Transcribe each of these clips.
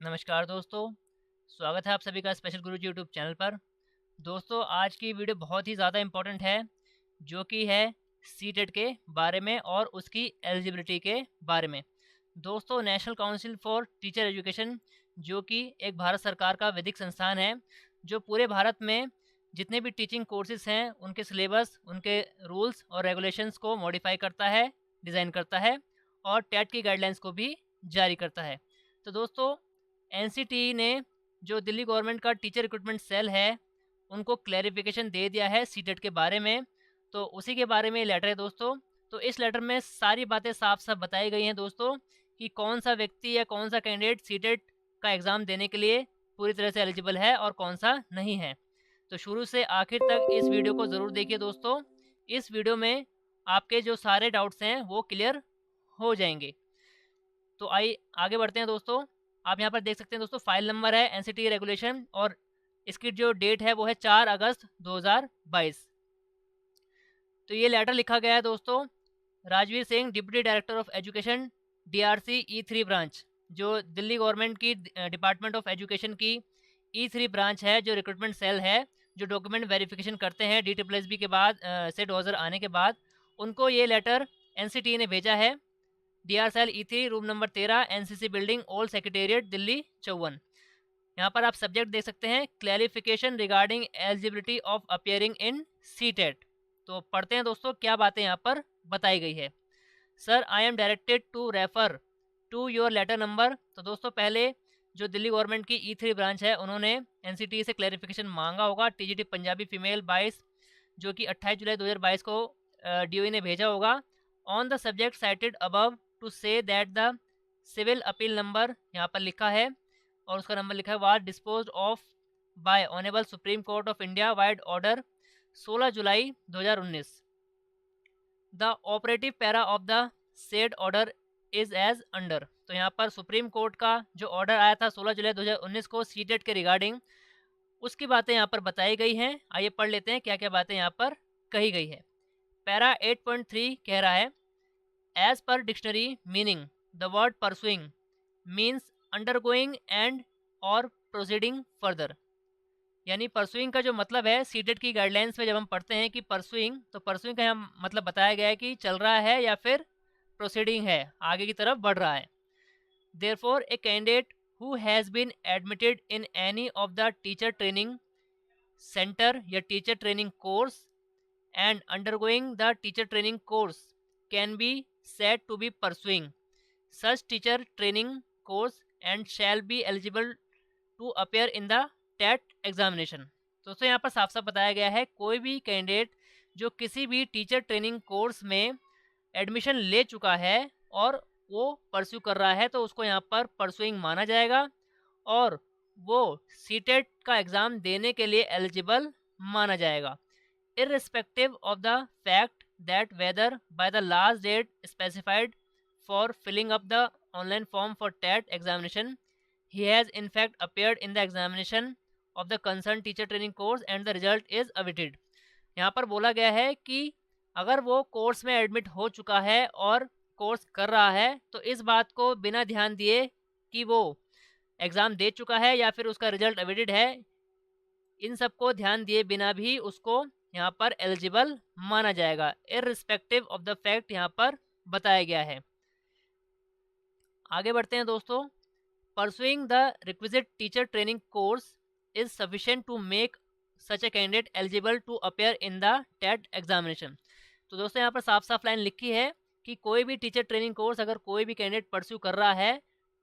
नमस्कार दोस्तों, स्वागत है आप सभी का स्पेशल गुरुजी यूट्यूब चैनल पर। दोस्तों आज की वीडियो बहुत ही ज़्यादा इम्पोर्टेंट है, जो कि है सीटेट के बारे में और उसकी एलिजिबिलिटी के बारे में। दोस्तों national council for teacher education, जो कि एक भारत सरकार का वैदिक संस्थान है, जो पूरे भारत में जितने भी टीचिंग कोर्सेज हैं उनके सिलेबस, उनके रूल्स और रेगुलेशंस को मॉडिफाई करता है, डिज़ाइन करता है और टेट की गाइडलाइंस को भी जारी करता है। तो दोस्तों एनसीटीई ने जो दिल्ली गवर्नमेंट का टीचर रिक्रूटमेंट सेल है, उनको क्लैरिफिकेशन दे दिया है सीटेट के बारे में। तो उसी के बारे में लेटर है दोस्तों। तो इस लेटर में सारी बातें साफ साफ बताई गई हैं दोस्तों, कि कौन सा व्यक्ति या कौन सा कैंडिडेट सीटेट का एग्ज़ाम देने के लिए पूरी तरह से एलिजिबल है और कौन सा नहीं है। तो शुरू से आखिर तक इस वीडियो को ज़रूर देखिए दोस्तों। इस वीडियो में आपके जो सारे डाउट्स हैं वो क्लियर हो जाएंगे। तो आइए आगे बढ़ते हैं दोस्तों। आप यहाँ पर देख सकते हैं दोस्तों, फाइल नंबर है एनसीटी रेगुलेशन और इसकी जो डेट है वो है 4 अगस्त 2022। तो ये लेटर लिखा गया है दोस्तों Rajveer Singh, deputy director of education, DRC E3 branch, जो दिल्ली गवर्नमेंट की डिपार्टमेंट ऑफ एजुकेशन की E3 ब्रांच है, जो रिक्रूटमेंट सेल है, जो डॉक्यूमेंट वेरिफिकेशन करते हैं DSSB के बाद सेट ऑर्डर आने के बाद। उनको ये लेटर एनसीटी ने भेजा है। DR cell E3 room number 13 NCC building old secretariat Delhi 54। यहाँ पर आप सब्जेक्ट देख सकते हैं, clarification regarding eligibility of appearing in CTET. तो पढ़ते हैं दोस्तों क्या बातें यहाँ पर बताई गई है। Sir I am directed to refer to your letter number. तो दोस्तों पहले जो दिल्ली गवर्नमेंट की E3 ब्रांच है, उन्होंने एनसीटी से क्लैरिफिकेशन मांगा होगा। टीजीटी पंजाबी फीमेल 22, जो कि 28 जुलाई 2022 को DOE ने भेजा होगा। On the subject cited above to say that the civil appeal number, यहाँ पर लिखा है और उसका नंबर लिखा है, was disposed of by honourable Supreme Court of India vide order 16 July 2019। The operative para of the said order is as under. तो यहाँ पर सुप्रीम कोर्ट का जो ऑर्डर आया था 16 जुलाई 2019 को सीटेट के रिगार्डिंग, उसकी बातें यहाँ पर बताई गई हैं। आइए पढ़ लेते हैं क्या क्या बातें यहाँ पर कही गई है। पैरा 8.3 कह रहा है, as per dictionary meaning the word pursuing means undergoing and और प्रोसीडिंग फर्दर। यानी परसुइंग का जो मतलब है, सीटेट की गाइडलाइंस में जब हम पढ़ते हैं कि परसुइंग, तो परसुइंग का यहाँ मतलब बताया गया है कि चल रहा है या फिर प्रोसीडिंग है, आगे की तरफ बढ़ रहा है। Therefore a candidate who has been admitted in any of the teacher training centre या teacher training course and undergoing the teacher training course can be said to be pursuing such teacher training course and shall be eligible to appear in the TET examination। दोस्तों यहाँ पर साफ साफ बताया गया है, कोई भी कैंडिडेट जो किसी भी टीचर ट्रेनिंग कोर्स में एडमिशन ले चुका है और वो परस्यू कर रहा है, तो उसको यहाँ पर परसुइंग माना जाएगा और वो सीटेट का एग्ज़ाम देने के लिए एलिजिबल माना जाएगा, irrespective of the fact that whether by the last date specified for filling up the online form for TET examination he has in fact appeared in the examination of the concerned teacher training course and the result is awaited। यहाँ पर बोला गया है कि अगर वो course में admit हो चुका है और कोर्स कर रहा है, तो इस बात को बिना ध्यान दिए कि वो एग्ज़ाम दे चुका है या फिर उसका रिजल्ट अवेटेड है, इन सब को ध्यान दिए बिना भी उसको यहाँ पर एलिजिबल माना जाएगा, इररिस्पेक्टिव ऑफ द फैक्ट यहाँ पर बताया गया है। आगे बढ़ते हैं दोस्तों। Pursuing the requisite teacher training course is sufficient to make such a candidate eligible to appear in the TET examination. तो दोस्तों यहाँ पर साफ साफ लाइन लिखी है कि कोई भी टीचर ट्रेनिंग कोर्स अगर कोई भी कैंडिडेट परस्यू कर रहा है,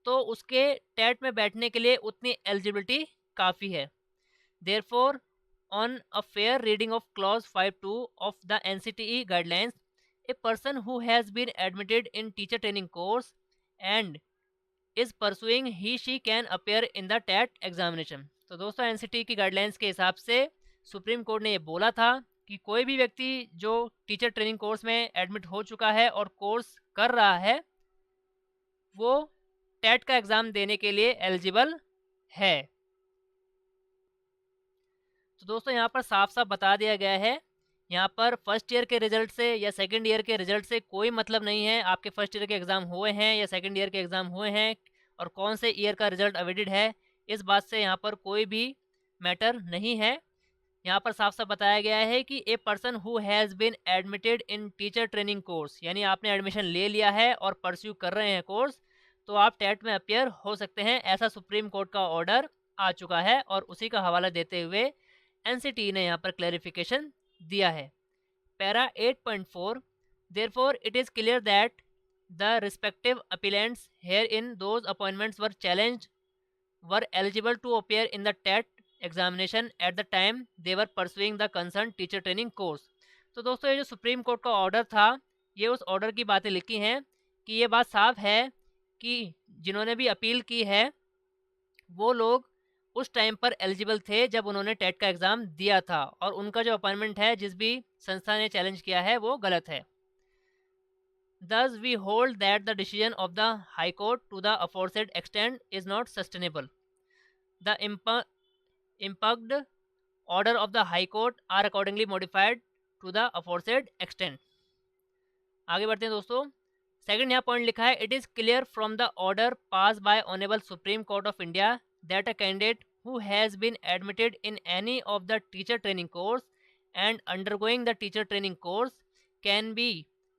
तो उसके टेट में बैठने के लिए उतनी एलिजिबिलिटी काफ़ी है। Therefore on a fair reading of clause 5.2 of the NCTE guidelines, a person who has been admitted in teacher training course and is pursuing he/she can appear in the TET examination। तो दोस्तों NCTE की guidelines के हिसाब से supreme court ने ये बोला था कि कोई भी व्यक्ति जो टीचर ट्रेनिंग कोर्स में एडमिट हो चुका है और कोर्स कर रहा है, वो टेट का एग्ज़ाम देने के लिए एलिजिबल है। तो दोस्तों यहाँ पर साफ साफ बता दिया गया है, यहाँ पर फर्स्ट ईयर के रिजल्ट से या सेकंड ईयर के रिजल्ट से कोई मतलब नहीं है। आपके फर्स्ट ईयर के एग्ज़ाम हुए हैं या सेकंड ईयर के एग्ज़ाम हुए हैं, और कौन से ईयर का रिजल्ट अवेटेड है, इस बात से यहाँ पर कोई भी मैटर नहीं है। यहाँ पर साफ साफ बताया गया है कि a person who has been admitted in teacher training course, यानी आपने एडमिशन ले लिया है और परस्यू कर रहे हैं कोर्स, तो आप टेट में अपियर हो सकते हैं। ऐसा सुप्रीम कोर्ट का ऑर्डर आ चुका है और उसी का हवाला देते हुए एनसीटी ने यहाँ पर क्लैरिफिकेशन दिया है। Para 8.4, therefore it is clear that the respective appellants herein those appointments were challenged were eligible to appear in the TET examination at the time they were pursuing the concerned teacher training course। तो दोस्तों ये जो supreme court का order था, ये उस order की बातें लिखी हैं कि ये बात साफ है कि जिन्होंने भी अपील की है वो लोग उस टाइम पर एलिजिबल थे जब उन्होंने टेट का एग्ज़ाम दिया था, और उनका जो अपॉइंटमेंट है जिस भी संस्था ने चैलेंज किया है वो गलत है। Thus, we hold that the decision of the High Court to the aforesaid extent is not sustainable. The impugned order of the High Court are accordingly modified to the aforesaid extent। आगे बढ़ते हैं दोस्तों। Second यहाँ point लिखा है, it is clear from the order pass bye honourable supreme Court of India that a candidate who has been admitted in any of the teacher training course and undergoing the teacher training course can be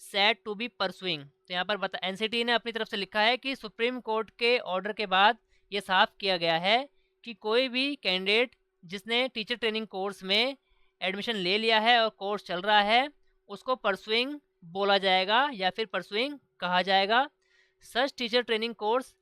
said to be pursuing। तो यहाँ पर NCT ने अपनी तरफ से लिखा है कि सुप्रीम कोर्ट के ऑर्डर के बाद ये साफ किया गया है कि कोई भी कैंडिडेट जिसने टीचर ट्रेनिंग कोर्स में एडमिशन ले लिया है और कोर्स चल रहा है उसको परसुइंग बोला जाएगा या फिर परसुइंग कहा जाएगा। Such teacher training course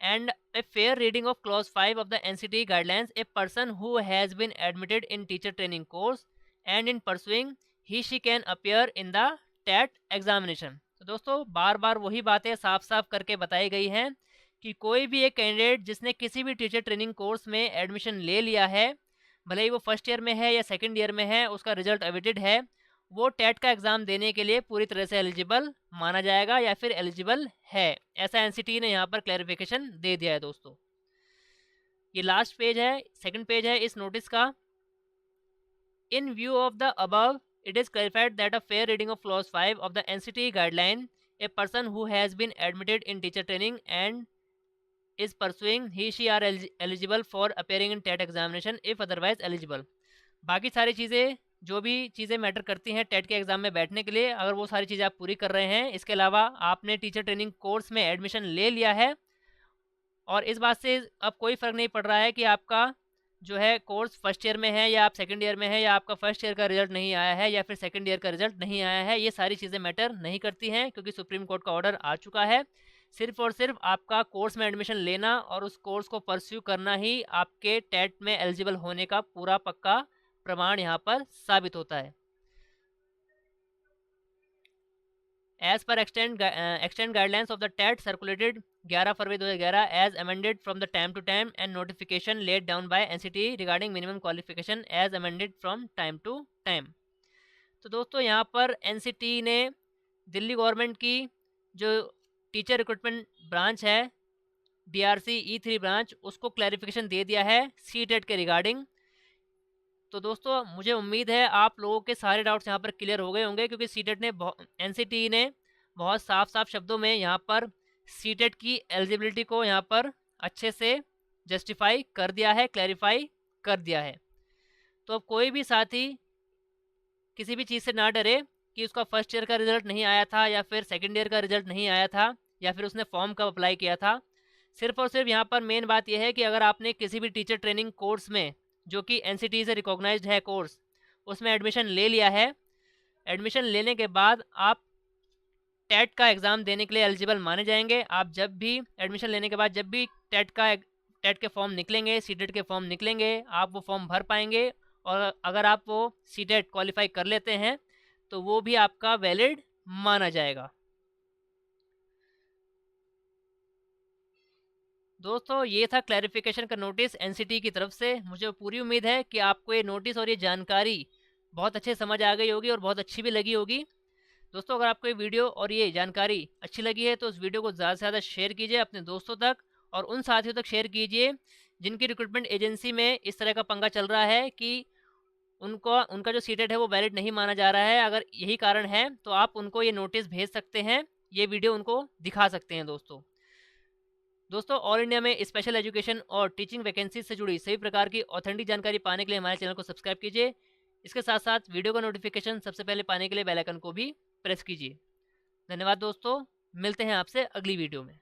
and a fair reading of clause 5 of the NCT guidelines, a person who has been admitted in teacher training course and in pursuing he she can appear in the TET examination। तो दोस्तों बार बार वही बातें साफ साफ करके बताई गई हैं कि कोई भी एक कैंडिडेट जिसने किसी भी टीचर ट्रेनिंग कोर्स में एडमिशन ले लिया है, भले ही वो फर्स्ट ईयर में है या सेकेंड ईयर में है, उसका रिजल्ट अवेटेड है, वो टेट का एग्ज़ाम देने के लिए पूरी तरह से एलिजिबल माना जाएगा या फिर एलिजिबल है। ऐसा एनसीटी ने यहाँ पर क्लैरिफिकेशन दे दिया है दोस्तों। ये लास्ट पेज है, सेकंड पेज है इस नोटिस का। In view of the above it is clarified that a fair reading of clause 5 of the NCT guideline, a person who has been admitted in teacher training and is pursuing he she are eligible for appearing in TET examination if otherwise eligible. बाकी सारी चीज़ें जो भी चीज़ें matter करती हैं TET के exam में बैठने के लिए, अगर वो सारी चीज़ें आप पूरी कर रहे हैं, इसके अलावा आपने टीचर ट्रेनिंग कोर्स में एडमिशन ले लिया है और इस बात से अब कोई फ़र्क नहीं पड़ रहा है कि आपका जो है कोर्स फर्स्ट ईयर में है या आप सेकंड ईयर में है या आपका फर्स्ट ईयर का रिजल्ट नहीं आया है या फिर सेकंड ईयर का रिजल्ट नहीं आया है, ये सारी चीज़ें मैटर नहीं करती हैं क्योंकि सुप्रीम कोर्ट का ऑर्डर आ चुका है। सिर्फ और सिर्फ आपका कोर्स में एडमिशन लेना और उस कोर्स को परस्यू करना ही आपके टेट में एलिजिबल होने का पूरा पक्का प्रमाण यहाँ पर साबित होता है। As per extend guidelines of the TET circulated 11 February 2011 as amended from the time to time and notification laid down by NCT regarding minimum qualification as amended from time to time. तो दोस्तों यहाँ पर NCT ने Delhi government की जो teacher recruitment branch है DRC E3 branch, उसको clarification दे दिया है सीटेट के रिगार्डिंग। तो दोस्तों मुझे उम्मीद है आप लोगों के सारे डाउट्स यहाँ पर क्लियर हो गए होंगे क्योंकि सीटेट ने एनसीटी ने बहुत साफ साफ शब्दों में यहाँ पर सीटेट की एलिजिबिलिटी को यहाँ पर अच्छे से जस्टिफाई कर दिया है, क्लैरिफाई कर दिया है। तो अब कोई भी साथी किसी भी चीज़ से ना डरे कि उसका फर्स्ट ईयर का रिजल्ट नहीं आया था या फिर सेकेंड ईयर का रिजल्ट नहीं आया था या फिर उसने फॉर्म कब अप्लाई किया था। सिर्फ और सिर्फ यहाँ पर मेन बात यह है कि अगर आपने किसी भी टीचर ट्रेनिंग कोर्स में जो कि एनसीटी से रिकॉग्नाइज्ड है कोर्स, उसमें एडमिशन ले लिया है, एडमिशन लेने के बाद आप टेट का एग्ज़ाम देने के लिए एलिजिबल माने जाएंगे। आप जब भी एडमिशन लेने के बाद जब भी टेट के फॉर्म निकलेंगे, सीटेट के फॉर्म निकलेंगे, आप वो फॉर्म भर पाएंगे और अगर आप वो सीटेट क्वालिफाई कर लेते हैं तो वो भी आपका वैलिड माना जाएगा। दोस्तों ये था क्लैरिफिकेशन का नोटिस एनसीटी की तरफ से। मुझे पूरी उम्मीद है कि आपको ये नोटिस और ये जानकारी बहुत अच्छे समझ आ गई होगी और बहुत अच्छी भी लगी होगी। दोस्तों अगर आपको ये वीडियो और ये जानकारी अच्छी लगी है तो उस वीडियो को ज़्यादा से ज़्यादा शेयर कीजिए अपने दोस्तों तक और उन साथियों तक शेयर कीजिए जिनकी रिक्रूटमेंट एजेंसी में इस तरह का पंगा चल रहा है कि उनका जो सीटेट है वो वैलिड नहीं माना जा रहा है। अगर यही कारण है तो आप उनको ये नोटिस भेज सकते हैं, ये वीडियो उनको दिखा सकते हैं दोस्तों। दोस्तों, ऑल इंडिया में स्पेशल एजुकेशन और टीचिंग वैकेंसी से जुड़ी सभी प्रकार की ऑथेंटिक जानकारी पाने के लिए हमारे चैनल को सब्सक्राइब कीजिए। इसके साथ साथ वीडियो का नोटिफिकेशन सबसे पहले पाने के लिए बेल आइकन को भी प्रेस कीजिए। धन्यवाद दोस्तों, मिलते हैं आपसे अगली वीडियो में।